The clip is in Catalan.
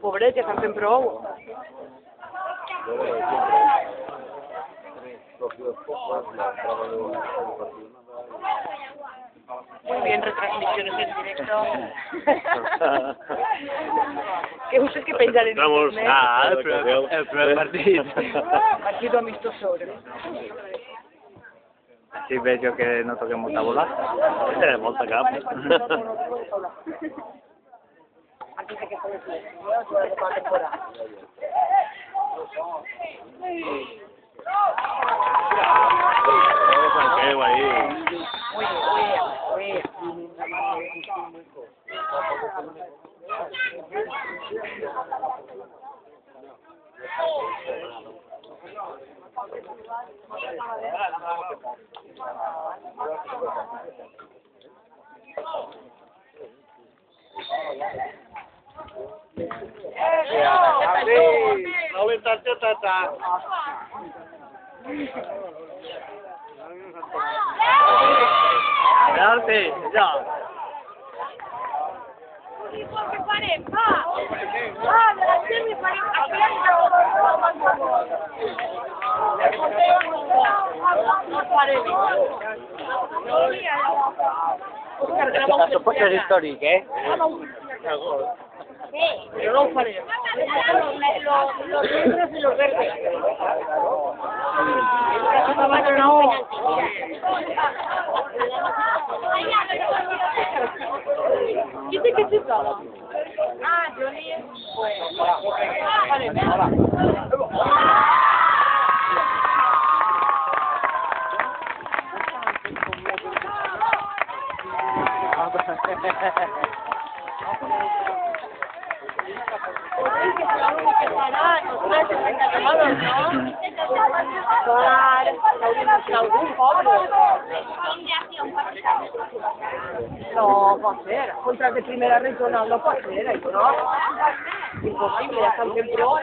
Pobret, ja s'han fent prou. Muy bien, retransmisiones en directo. Que ustedes que penjan en internet. El primer partit. Partido amistoso. Així veig jo que no toquem molta bola. Tenen molta cap. Antes de que se les la temporada. Penalti, ja. Això pot ser històric, eh? Pero no faré. Los negros y los verdes. ¿Quién te que chutaba? Ah, Johnny. No, pot ser. Contra de primera regional no pot ser, això no? Impossible, ja estan fent prou.